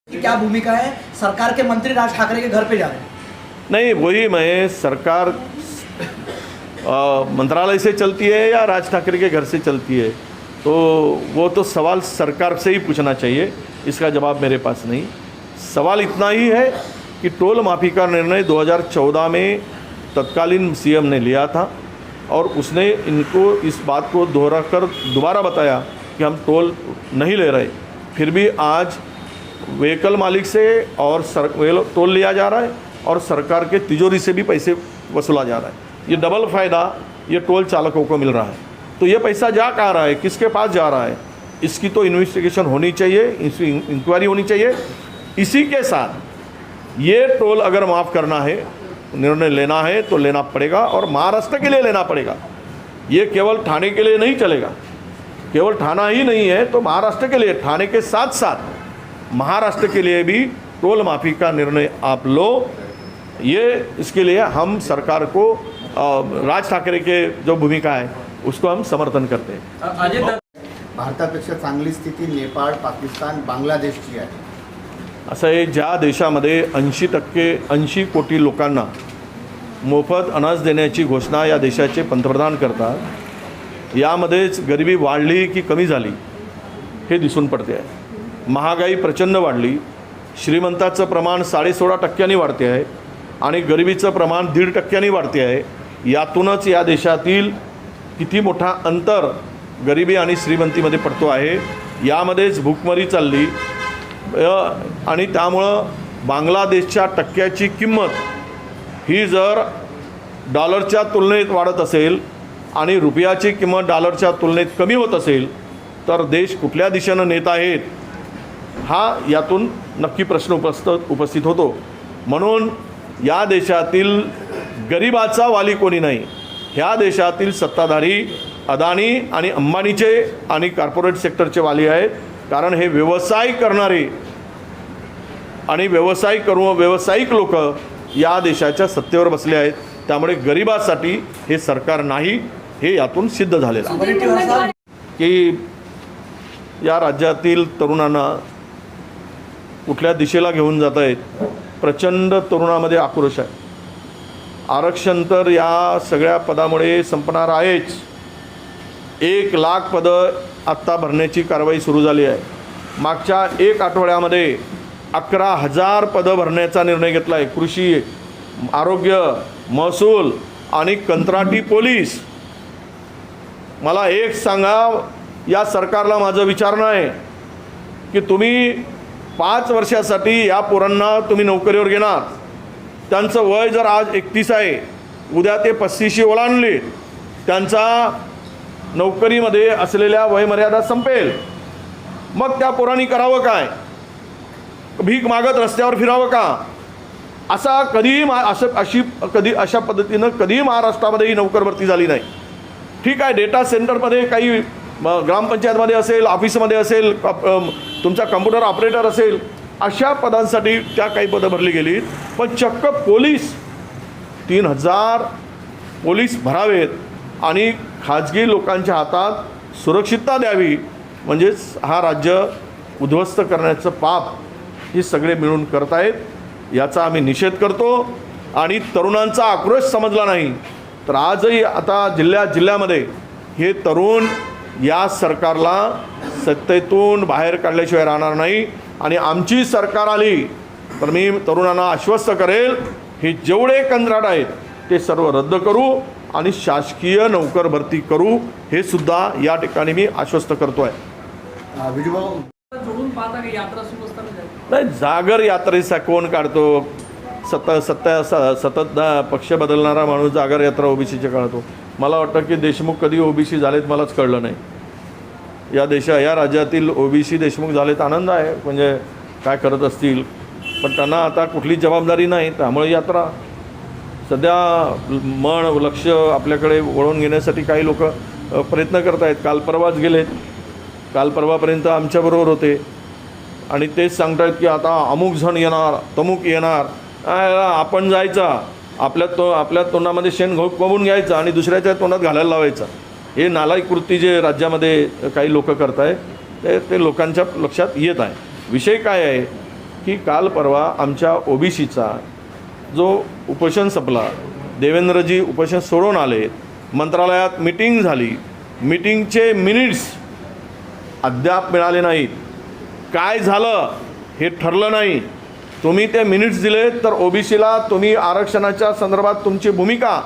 कि क्या भूमिका है? सरकार के मंत्री राज ठाकरे के घर पे जा रहे हैं। नहीं, वही मैं सरकार मंत्रालय से चलती है या राज ठाकरे के घर से चलती है, तो वो तो सवाल सरकार से ही पूछना चाहिए, इसका जवाब मेरे पास नहीं। सवाल इतना ही है कि टोल माफ़ी का निर्णय 2014 में तत्कालीन सीएम ने लिया था और उसने इनको इस बात को दोहरा कर दोबारा बताया कि हम टोल नहीं ले रहे। फिर भी आज व्हीकल मालिक से और टोल लिया जा रहा है और सरकार के तिजोरी से भी पैसे वसूला जा रहा है। ये डबल फ़ायदा ये टोल चालकों को मिल रहा है। तो ये पैसा जा कहाँ रहा है, किसके पास जा रहा है, इसकी तो इन्वेस्टिगेशन होनी चाहिए, इसकी इंक्वायरी होनी चाहिए। इसी के साथ ये टोल अगर माफ़ करना है, निर्णय लेना है तो लेना पड़ेगा और महाराष्ट्र के लिए लेना पड़ेगा। ये केवल ठाणे के लिए नहीं चलेगा, केवल ठाणा ही नहीं है तो महाराष्ट्र के लिए, ठाणे के साथ साथ महाराष्ट्र के लिए भी टोल माफ़ी का निर्णय आप लो। ये इसके लिए हम सरकार को राज ठाकरे के जो भूमिका है उसको हम समर्थन करते हैं। भारतापेक्षा चांगली स्थिती नेपाळ, पाकिस्तान, बांगलादेशची आहे। असं आहे, ज्या देशामध्ये 80 कोटी लोकांना मोफत अनाज देण्याची घोषणा या देशाचे पंतप्रधान करतात, यामध्येच गरिबी वाढली की कमी झाली हे दिसून पडते आहे। महागाई प्रचंड वाढली, श्रीमंताचं प्रमाण 16.5% वाढते आहे आणि गरिबीचं प्रमाण 1.5% वाढते आहे। यातूनच या देशातील किती मोठा अंतर गरिबी आणि श्रीमंतीमध्ये पडतो आहे। यामध्येच भूकमरी चालली आणि त्यामुळं बांगलादेशच्या टक्क्याची किंमत ही जर डॉलरच्या तुलनेत वाढत असेल आणि रुपयाची किंमत डॉलरच्या तुलनेत कमी होत असेल तर देश कुठल्या दिशेनं नेत आहेत हा यातून नक्की प्रश्न उपस्थित होतो। म्हणून या देशातील गरिबाचा वाली कोणी नाही, ह्या देशातील सत्ताधारी अदानी आणि अंबानीचे आणि कॉर्पोरेट सेक्टरचे वाली आहेत। कारण हे व्यवसाय करणारे आणि व्यावसायिक लोक या देशाच्या सत्तेवर बसले आहेत, त्यामुळे गरिबासाठी हे सरकार नाही, हे यातून सिद्ध झालेलं आहे की या राज्यातील तरुणांना कुठल्या दिशेला घेऊन जात आहेत। प्रचंड तरुणामध्ये आक्रोश आहे। आरक्षण तर या सगळ्या पदामुळे संपणार आहेच। 1 लाख पदं आत्ता भरण्याची कारवाई सुरू झाली आहे। मागच्या 1 आठवड्यामध्ये 11,000 पदं भरण्याचा निर्णय घेतला आहे। कृषी, आरोग्य, महसूल आणि कंत्राटी पोलीस। मला एक सांगा, या सरकारला माझं विचारणं आहे की तुम्ही 5 वर्षासाठी या पोरांना तुम्ही नोकरीवर घेणार, त्यांचं वय जर आज 31 आहे, उद्या ते 35 ओलांडले, त्यांचा नोकरीमध्ये असलेल्या वयमर्यादा संपेल, मग त्या पोरांनी करावं काय? भीक मागत रस्त्यावर फिरावं का? अशा पद्धतीनं कधी महाराष्ट्रामध्ये ही नोकर भरती झाली नाही। ठीक आहे, डेटा सेंटरमध्ये काही ग्रामपंचायतमध्ये असेल, ऑफिसमध्ये असेल, तुमचा कम्प्युटर ऑपरेटर असेल, अशा पदांसाठी त्या काही पदं भरली गेली। पण चक्क पोलीस 3,000 पोलीस भरावेत आणि खाजगी लोकांच्या हातात सुरक्षितता द्यावी, म्हणजेच हा राज्य उद्ध्वस्त करण्याचं पाप हे सगळे मिळून करत आहेत। याचा आम्ही निषेध करतो आणि तरुणांचा आक्रोश समजला नाही तर आजही आता जिल्ह्यामध्ये हे तरुण या सरकारला सत्तेतून बाहेर काढल्याशिवाय राहणार नाही। आणि आमची सरकार आली तर मी तरुणांना आश्वस्त करेल, हे जेवढे कंत्राट आहेत ते सर्व रद्द करू आणि शासकीय नोकर भरती करू, हे सुद्धा या ठिकाणी मी आश्वस्त करतो आहे। जोडून पाहता की यात्रा सुरू असताना नाही, जागर यात्रेचा कोण काढतो? सतत पक्ष बदलणारा माणूस जागर यात्रा ओबीसीचे काढतो। मला वाटतं की देशमुख कधी ओबीसी झालेत मलाच कळलं नाही। या राज्यातील ओबीसी देशमुख झालेत, आनंद आहे, म्हणजे काय करत असतील, पण त्यांना आता कुठली जबाबदारी नाही, त्यामुळे यात्रा सध्या लक्ष आपल्याकडे वळवून घेण्यासाठी काही लोक प्रयत्न करत आहेत। काल परवाच गेलेत, काल परवापर्यंत आमच्याबरोबर होते आणि तेच सांगतायत की आता अमुक जण येणार, तमुक येणार। आपण जायचा, आपल्या तोंडामध्ये शेण कोंबून घ्यायचं आणि दुसऱ्याच्या तोंडात घालायला लावायचं। हे नालायक कृती जे राज्यामध्ये काही लोक करत आहेत ते लोकांच्या लक्षात येत आहे। विषय काय आहे की काल परवा आमच्या ओबीसीचा जो उपोषण संपला, देवेंद्रजी उपोषण सोडून आले, मंत्रालयात मीटिंग झाली, मीटिंगचे मिनिट्स अद्याप मिळाले नाहीत. काय झालं हे ठरलं नाही. तुम्ही ते मिनिट्स दिले तर ओबीसीला तुम्ही आरक्षणाच्या संदर्भात तुमची भूमिका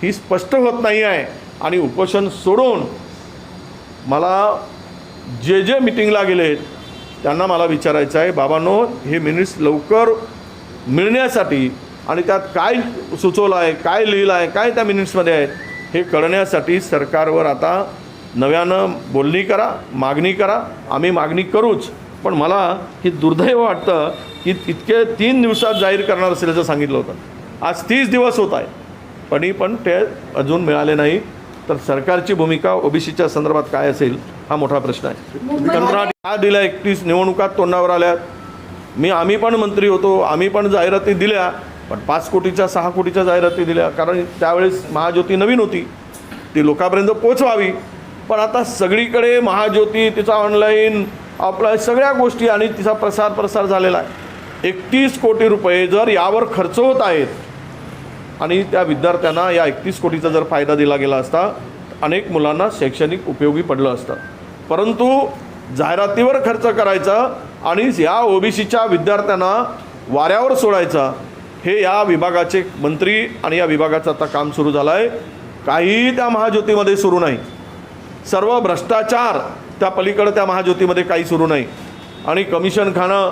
ही स्पष्ट होत नाही आहे. आणि उपोषण सोडून मला जे मीटिंगला गेलेत त्यांना मला विचारायचं आहे, बाबांनो हे मिनिट्स लवकर मिळण्यासाठी आणि त्यात काय सुचवलं आहे, काय लिहिलं आहे, काय त्या मिनिट्समध्ये आहे हे कळण्यासाठी सरकारवर आता नव्यानं बोलणी करा, मागणी करा. आम्ही मागणी करूच, पण मला ही दुर्दैव वाटतं की इतके 3 दिवसात जाहीर करणार असल्याचं सांगितलं होतं. आज 30 दिवस होत आहे, पण ते अजून मिळाले नाही. तर सरकारची भूमिका ओबीसीच्या संदर्भात काय असेल हा मोठा प्रश्न आहे. कंत्राट का दिला, 31 निवडणुकात तोंडावर आल्यात. आम्ही पण मंत्री होतो, आम्ही पण जाहिराती दिल्या, पण 5 कोटीच्या 6 कोटीच्या जाहिराती दिल्या, कारण त्यावेळेस महाज्योती नवीन होती, ती लोकांपर्यंत पोचवावी. पण आता सगळीकडे महाज्योती, तिचा ऑनलाईन आपल्या सगळ्या गोष्टी आणि तिचा प्रसार झालेला आहे. 31 कोटी रुपये जर यावर खर्च होत आहेत आणि त्या विद्यार्थ्यांना या 31 कोटीचा जर फायदा दिला गेला असता अनेक मुलांना शैक्षणिक उपयोगी पडलं असतं. परंतु जाहिरातीवर खर्च करायचा आणि या ओबीसीच्या विद्यार्थ्यांना वाऱ्यावर सोडायचा, हे या विभागाचे मंत्री आणि या विभागाचं आता काम सुरू झालं आहे. काही त्या महाज्योतीमध्ये सुरू नाही. सर्व भ्रष्टाचार त्या पलीकडे त्या महाज्योतीमध्ये काही सुरू नाही. आणि कमिशन खाणं,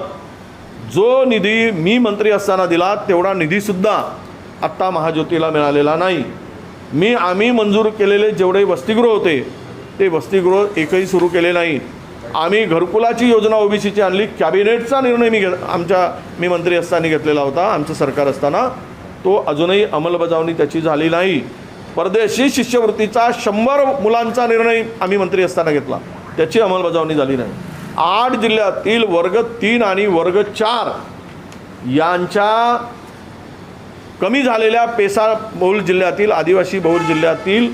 जो निधी मी मंत्री असताना दिला तेवढा निधीसुद्धा आत्ता महाज्योतीला मिळालेला नाही. आम्ही मंजूर केलेले जेवढे वसतिगृह होते ते वसतिगृह एकही सुरू केले नाही. आम्ही घरकुलाची योजना ओबीसीची आणली, कॅबिनेटचा निर्णय मी मंत्री असताना घेतलेला होता, आमचं सरकार असताना. तो अजूनही अंमलबजावणी त्याची झाली नाही. परदेशी शिष्यवृत्तीचा 100 मुलांचा निर्णय आम्ही मंत्री असताना घेतला, त्याची अंमलबजावणी झाली नाही. 8 जिल्ह्यातील वर्ग 3 आणि वर्ग 4 यांच्या कमी झालेल्या पेसा बहुल जिल्ह्यातील, आदिवासी बहुल जिल्ह्यातील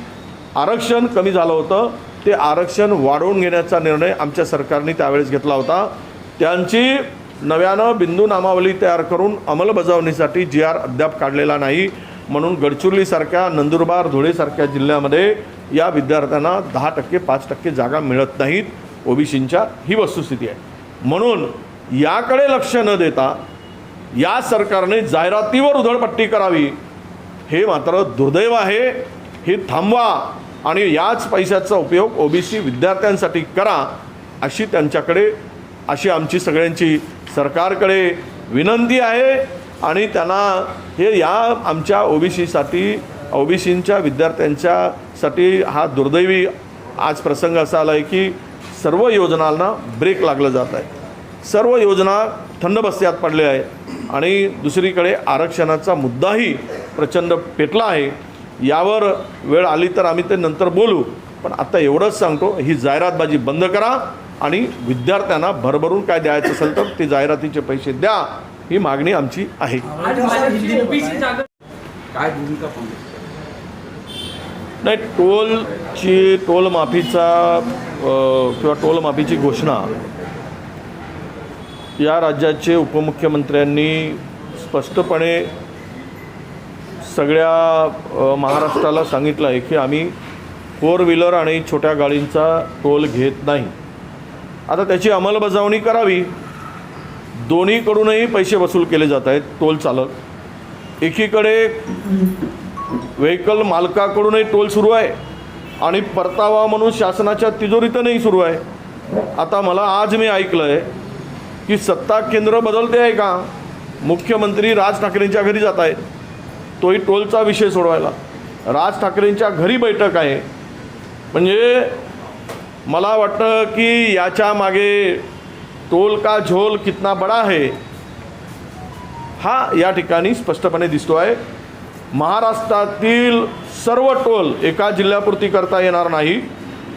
आरक्षण कमी झालं होतं, ते आरक्षण वाढवून घेण्याचा निर्णय आमच्या सरकारने त्यावेळेस घेतला होता. त्यांची नव्यानं बिंदू नामावली तयार करून अंमलबजावणीसाठी GR अद्याप काढलेला नाही. म्हणून गडचिरोलीसारख्या, नंदुरबार, धुळेसारख्या जिल्ह्यामध्ये या विद्यार्थ्यांना 10% 5% जागा मिळत नाहीत ओबीसींच्या, ही वस्तुस्थिती आहे. म्हणून याकडे लक्ष न देता या सरकारने जाहिरातीवर उधळपट्टी करावी, हे मात्र दुर्दैव आहे. हे थांबवा आणि याच पैशाचा उपयोग ओबीसी विद्यार्थ्यांसाठी करा, अशी आमची सगळ्यांची सरकारकडे विनंती आहे. आणि त्यांना हे या आमच्या ओबीसींच्या विद्यार्थ्यांच्यासाठी हा दुर्दैवी आज प्रसंग असा आला आहे की सर्व योजनांना ब्रेक लागलं जात आहे. सर्व योजना थंड बस्त्यात पडल्या आहे आणि दुसरीकडे आरक्षणाचा मुद्दाही प्रचंड पेटला आहे. यावर वेळ आली तर आम्ही ते नंतर बोलू, पण आता एवढंच सांगतो, ही जाहिरातबाजी बंद करा आणि विद्यार्थ्यांना भरभरून काय द्यायचं असेल तर ते जाहिरातीचे पैसे द्या, ही मागणी आमची आहे. काय भूमिका नाही, टोल माफीचा किंवा टोल माफीची घोषणा या राज्याचे उपमुख्यमंत्र्यांनी स्पष्टपणे सगळ्या महाराष्ट्राला सांगितलं आहे की आम्ही 4 व्हीलर आणि छोट्या गाडींचा टोल घेत नाही. आता त्याची अंमलबजावणी करावी. दोन्हीकडूनही पैसे वसूल केले जात आहेत. टोल चालक एकीकडे व्हेकल मालकाकडूनही टोल सुरू आहे आणि परतावा म्हणून शासनाच्या तिजोरीतनंही सुरू आहे. आता आज मी ऐकलं आहे की सत्ता केंद्र बदलते आहे का, मुख्यमंत्री राज ठाकरेंच्या घरी जात आहेत, तोही टोलचा विषय सोडवायला. राज ठाकरेंच्या घरी बैठक आहे. म्हणजे मला वाटतं की याच्या मागे टोल का झोल कितना बडा है हा या ठिकाणी स्पष्टपणे दिसतो आहे. महाराष्ट्रातील सर्व टोल एका जिल्ह्यापुरती करता येणार नाही.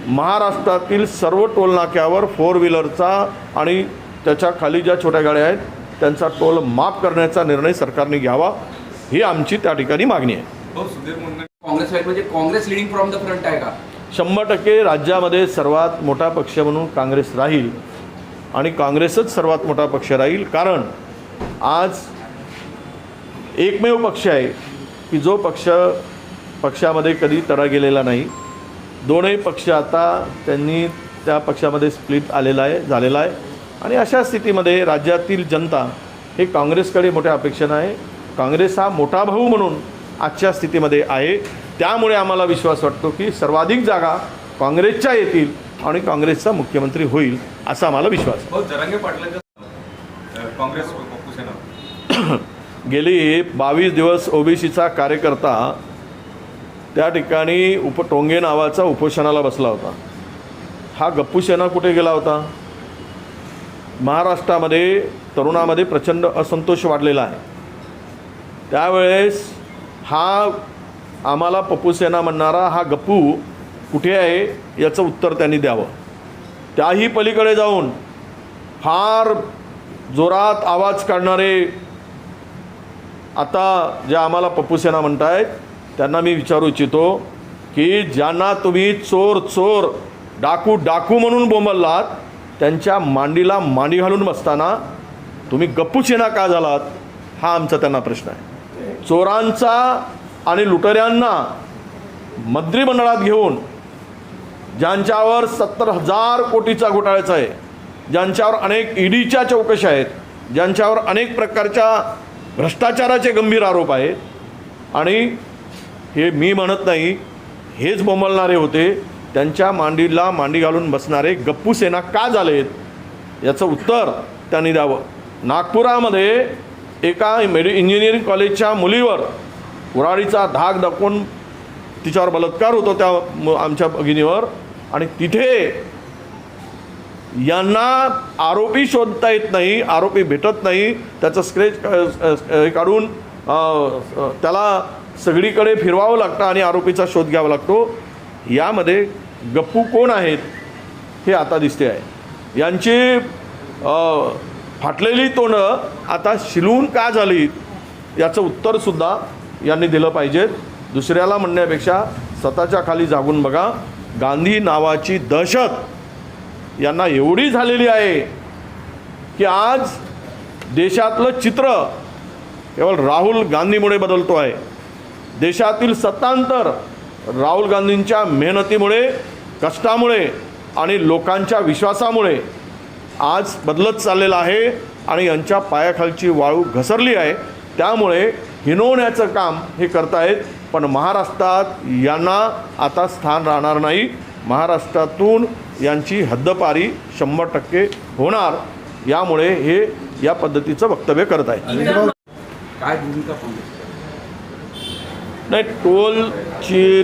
महाराष्ट्रातील सर्व टोल नाक्यावर 4 व्हीलरचा आणि त्याच्या खाली ज्या छोट्या गाड्या आहेत त्यांचा टोल माफ करण्याचा निर्णय सरकारने घ्यावा, ही आमची त्या ठिकाणी मागणी आहे. काँग्रेस म्हणजे Congress leading from the front आहे का? 100% राज्यामध्ये सर्वात मोठा पक्ष म्हणून काँग्रेस राहील आणि काँग्रेसच सर्वात मोठा पक्ष राहील. कारण आज एकमेव पक्ष आहे की जो पक्षामध्ये कधी तडा गेलेला नाही. दोनही पक्ष आता त्यांनी त्या पक्षामध्ये स्प्लिट झालेला आहे आणि अशा स्थितीमध्ये राज्यातील जनता हे काँग्रेसकडे मोठ्या अपेक्षेनं आहे. काँग्रेस हा मोठा भाऊ म्हणून आजच्या स्थितीमध्ये आहे. त्यामुळे आम्हाला विश्वास वाटतो की सर्वाधिक जागा काँग्रेसच्या येतील आणि काँग्रेसचा मुख्यमंत्री होईल असा आम्हाला विश्वास आहे. बहुत जरांगे पाटलांच्या काँग्रेस पक्ष सेना गेली 22 दिवस ओबीसीचा कार्यकर्ता त्या ठिकाणी टोंगे नावाचा उपोषणाला बसला होता. हा गप्पू सेना कुठे गेला होता? महाराष्ट्रामध्ये तरुणामध्ये प्रचंड असंतोष वाढलेला आहे. त्यावेळेस हा आम्हाला पप्पू सेना म्हणणारा हा गप्पू कुठे आहे याचं उत्तर त्यांनी द्यावं. त्याही पलीकडे जाऊन फार जोरात आवाज काढणारे आता जे आम्हाला पप्पू सेना म्हणत आहेत त्यांना मी विचारू इच्छितो की ज्यांना तुम्ही चोर चोर डाकू डाकू म्हणून बोंबललात त्यांच्या मांडीला मांडी घालून बसताना तुम्ही गप्पू सेना का झालात हा आमचा त्यांना प्रश्न आहे. चोरांचा आणि लुटेऱ्यांना मंत्रिमंडळात घेऊन ज्यांच्यावर 70,000 कोटीचा घोटाळ्याचा आहे, ज्यांच्यावर अनेक ईडीच्या चौकशा आहेत, ज्यांच्यावर अनेक प्रकारच्या भ्रष्टाचाराचे गंभीर आरोप आहेत आणि हे मी म्हणत नाही हेच बोंबलणारे होते, त्यांच्या मांडीला मांडी घालून बसणारे गप्पू सेना का झालेत याचं उत्तर त्यांनी द्यावं. नागपुरामध्ये एका इंजिनिअरिंग कॉलेजच्या मुलीवर कुऱ्हाडीचा धाक दाखवून तिच्यावर बलात्कार होतो त्या आमच्या भगिनीवर आणि तिथे यांना आरोपी शोधता येत नाही, आरोपी भेटत नाही, त्याचं स्क्रेच काढून त्याला सगळीकडे फिरवावं लागतं आणि आरोपीचा शोध घ्यावा लागतो. यामध्ये गप्पू कोण आहेत हे आता दिसते आहे. यांची फाटलेली तोंडं आता शिलून का झाली याचं उत्तरसुद्धा यांनी दिलं पाहिजेत. दुसऱ्याला म्हणण्यापेक्षा स्वतःच्या खाली जागून बघा. गांधी नावाची दहशत यांना एवढी झालेली आहे की आज देशातलं चित्र केवळ राहुल गांधीमुळे बदलतो आहे. देशातील सत्तांतर राहुल गांधींच्या मेहनतीमुळे, कष्टामुळे आणि लोकांच्या विश्वासामुळे आज बदलत चाललेला आहे आणि यांच्या पायाखालची वाळू घसरली आहे. त्यामुळे हिनवण्याचं काम हे करतायत. पण महाराष्ट्रात यांना आता स्थान राहणार नाही. महाराष्ट्रातून यांची हद्दपारी 100% होणार. यामुळे हे या पद्धतीचं वक्तव्य करत आहेत. काय भूमिका काँग्रेस? नाही,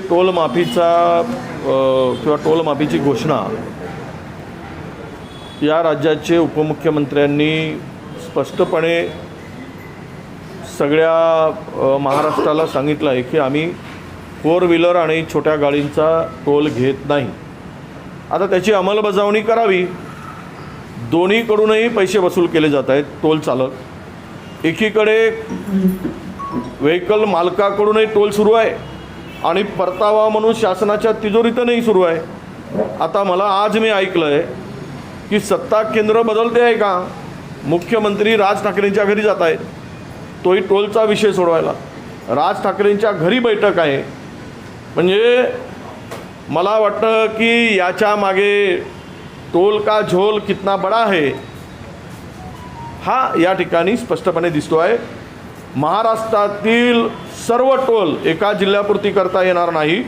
टोल माफीचा किंवा टोल माफीची घोषणा या राज्याचे उपमुख्यमंत्र्यांनी स्पष्टपणे सगळ्या महाराष्ट्राला सांगितलं आहे की आम्ही 4 व्हीलर आणि छोट्या गाडींचा टोल घेत नाही. आता त्याची अंमलबजावणी करावी. दोन्हीकडूनही पैसे वसूल केले जात आहेत. टोल चालक एकीकडे व्हेकल मालकाकडूनही टोल सुरू आहे आणि परतावा म्हणून शासनाच्या तिजोरीतनंही सुरू आहे. आता मला आज मी ऐकलं आहे की सत्ता केंद्र बदलते आहे का? मुख्यमंत्री राज ठाकरेंच्या घरी जात आहेत, तोही टोलचा विषय सोडवायला. राज ठाकरेंच्या घरी बैठक आहे. म्हणजे मला वाटतं की याच्या मागे टोल का झोल कितना बडा है हा या ठिकाणी स्पष्टपणे दिसतो आहे. महाराष्ट्रातील सर्व टोल एका जिल्ह्यापुरती करता येणार नाही.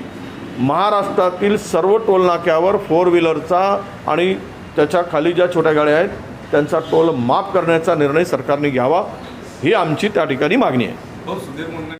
महाराष्ट्रातील सर्व टोल नाक्यावर 4 व्हीलरचा आणि त्याच्या खाली ज्या छोट्या गाड्या आहेत त्यांचा टोल माफ करण्याचा निर्णय सरकारने घ्यावा ही आमची त्या ठिकाणी मागणी आहे. बहुत सुधीर मुनगंटीवार